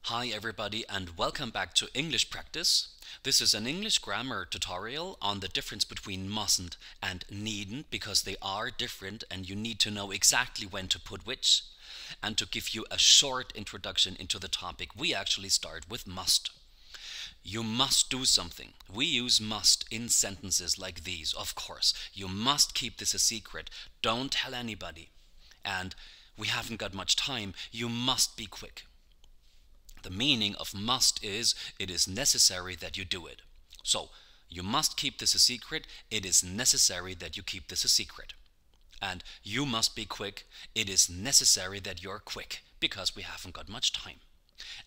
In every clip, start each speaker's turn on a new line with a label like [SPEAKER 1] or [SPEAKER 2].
[SPEAKER 1] Hi everybody and welcome back to English Practice. This is an English grammar tutorial on the difference between mustn't and needn't because they are different and you need to know exactly when to put which. And to give you a short introduction into the topic, we actually start with must. You must do something. We use must in sentences like these, of course. You must keep this a secret. Don't tell anybody. And we haven't got much time. You must be quick. The meaning of must is it is necessary that you do it. So, you must keep this a secret. It is necessary that you keep this a secret. And you must be quick. It is necessary that you're quick because we haven't got much time.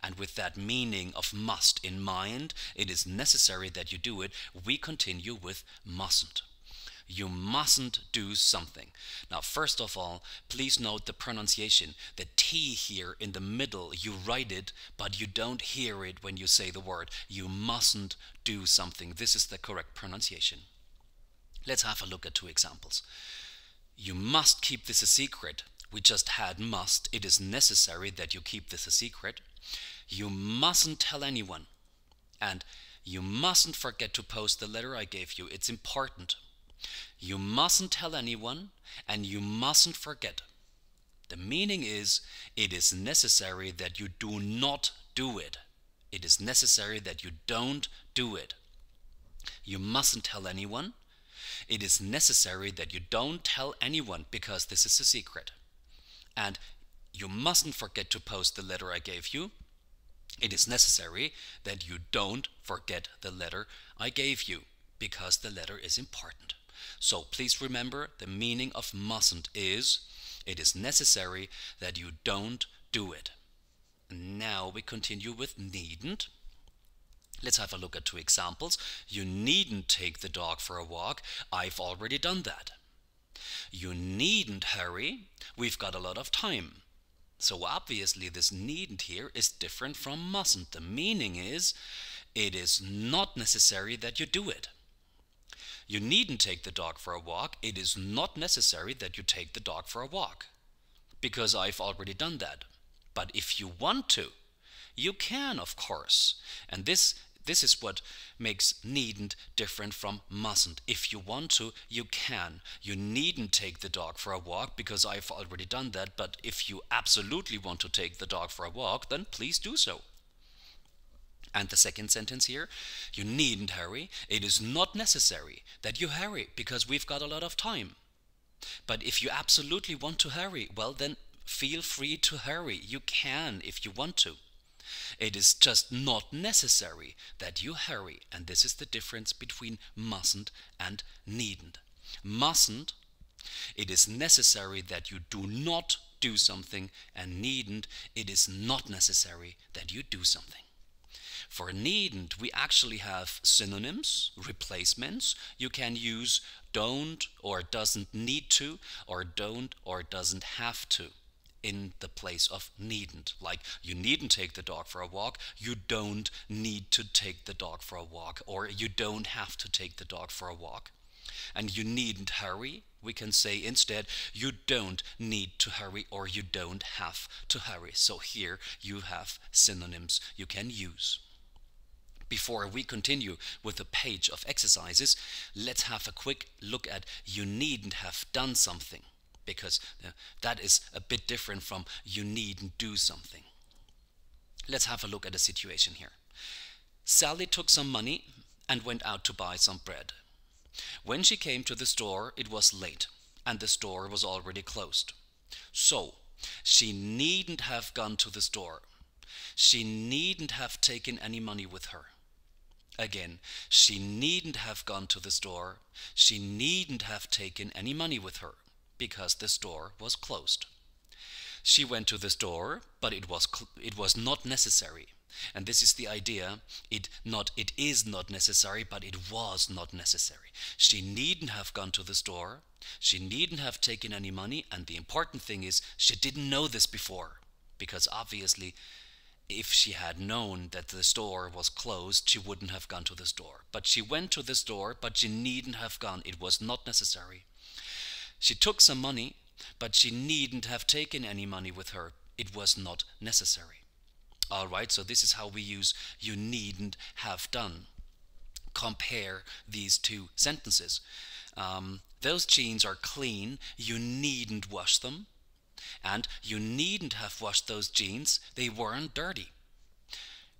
[SPEAKER 1] And with that meaning of must in mind, it is necessary that you do it, we continue with mustn't. You mustn't do something. Now, first of all, please note the pronunciation. The T here in the middle, you write it, but you don't hear it when you say the word. You mustn't do something. This is the correct pronunciation. Let's have a look at two examples. You must keep this a secret. We just had must. It is necessary that you keep this a secret. You mustn't tell anyone. And you mustn't forget to post the letter I gave you. It's important. You mustn't tell anyone, and you mustn't forget. The meaning is, it is necessary that you do not do it. It is necessary that you don't do it. You mustn't tell anyone. It is necessary that you don't tell anyone because this is a secret. And you mustn't forget to post the letter I gave you. It is necessary that you don't forget the letter I gave you because the letter is important. So please remember the meaning of mustn't is it is necessary that you don't do it. Now we continue with needn't. Let's have a look at two examples. You needn't take the dog for a walk. I've already done that. You needn't hurry. We've got a lot of time. So obviously this needn't here is different from mustn't. The meaning is it is not necessary that you do it. You needn't take the dog for a walk. It is not necessary that you take the dog for a walk because I've already done that. But if you want to, you can, of course. And this is what makes needn't different from mustn't. If you want to, you can. You needn't take the dog for a walk because I've already done that. But if you absolutely want to take the dog for a walk, then please do so. And the second sentence here, you needn't hurry. It is not necessary that you hurry because we've got a lot of time. But if you absolutely want to hurry, well then feel free to hurry. You can if you want to. It is just not necessary that you hurry. And this is the difference between mustn't and needn't. Mustn't, it is necessary that you do not do something, and needn't, it is not necessary that you do something. For needn't, we actually have synonyms, replacements. You can use don't or doesn't need to, or don't or doesn't have to in the place of needn't. Like, you needn't take the dog for a walk, you don't need to take the dog for a walk, or you don't have to take the dog for a walk. And you needn't hurry, we can say instead, you don't need to hurry or you don't have to hurry. So here you have synonyms you can use. Before we continue with a page of exercises, let's have a quick look at you needn't have done something, because that is a bit different from you needn't do something. Let's have a look at a situation here. Sally took some money and went out to buy some bread. When she came to the store, it was late and the store was already closed. So, she needn't have gone to the store. She needn't have taken any money with her. Again, she needn't have gone to the store. She needn't have taken any money with her because the store was closed. She went to the store, but it was not necessary. And this is the idea, it is not necessary, but it was not necessary. She needn't have gone to the store. She needn't have taken any money. And the important thing is she didn't know this before, because obviously if she had known that the store was closed, she wouldn't have gone to the store. But she went to the store, but she needn't have gone. It was not necessary. She took some money, but she needn't have taken any money with her. It was not necessary. Alright, so this is how we use you needn't have done. Compare these two sentences. Those jeans are clean, you needn't wash them. And you needn't have washed those jeans, they weren't dirty.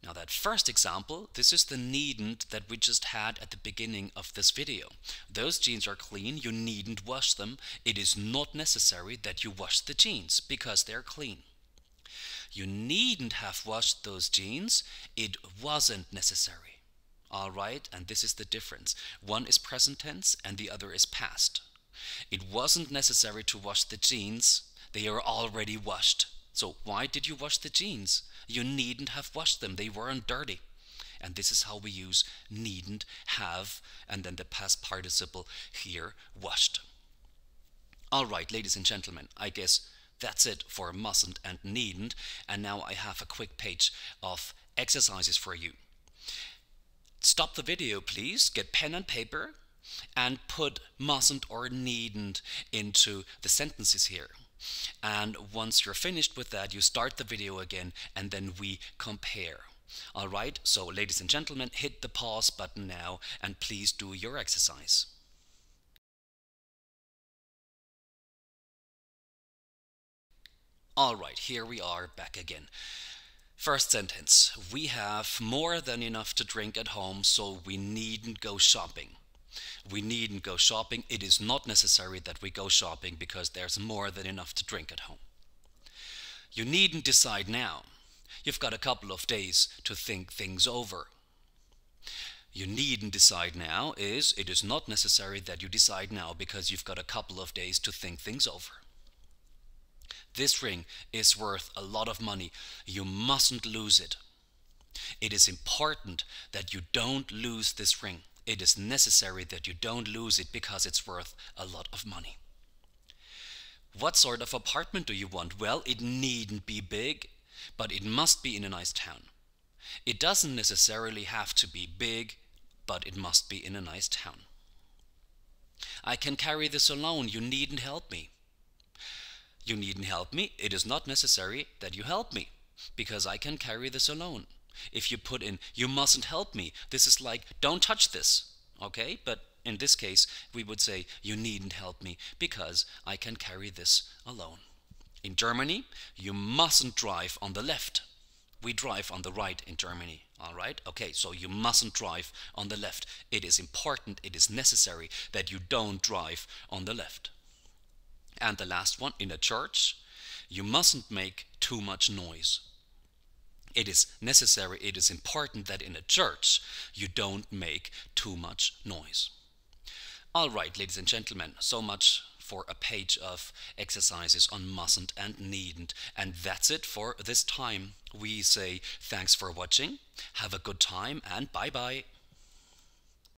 [SPEAKER 1] Now that first example, this is the needn't that we just had at the beginning of this video. Those jeans are clean, you needn't wash them. It is not necessary that you wash the jeans because they're clean. You needn't have washed those jeans, it wasn't necessary. Alright, and this is the difference. One is present tense and the other is past. It wasn't necessary to wash the jeans, they are already washed. So why did you wash the jeans? You needn't have washed them, they weren't dirty. And this is how we use needn't have, and then the past participle here, washed. Alright, ladies and gentlemen, I guess that's it for mustn't and needn't, and now I have a quick page of exercises for you. Stop the video, please, get pen and paper, and put mustn't or needn't into the sentences here. And once you're finished with that, you start the video again, and then we compare. Alright, so ladies and gentlemen, hit the pause button now, and please do your exercise. Alright, here we are back again. First sentence, we have more than enough to drink at home, so we needn't go shopping. We needn't go shopping. It is not necessary that we go shopping because there's more than enough to drink at home. You needn't decide now. You've got a couple of days to think things over. You needn't decide now is it is not necessary that you decide now because you've got a couple of days to think things over. This ring is worth a lot of money. You mustn't lose it. It is important that you don't lose this ring. It is necessary that you don't lose it because it's worth a lot of money. What sort of apartment do you want? Well, it needn't be big, but it must be in a nice town. It doesn't necessarily have to be big, but it must be in a nice town. I can carry this alone. You needn't help me. You needn't help me. It is not necessary that you help me because I can carry this alone. If you put in, you mustn't help me, this is like, don't touch this, okay? But in this case, we would say, you needn't help me because I can carry this alone. In Germany, you mustn't drive on the left. We drive on the right in Germany, all right? Okay, so you mustn't drive on the left. It is important, it is necessary that you don't drive on the left. And the last one, in a church, you mustn't make too much noise. It is necessary, it is important that in a church you don't make too much noise. Alright, ladies and gentlemen, so much for a page of exercises on mustn't and needn't. And that's it for this time. We say thanks for watching, have a good time, and bye bye.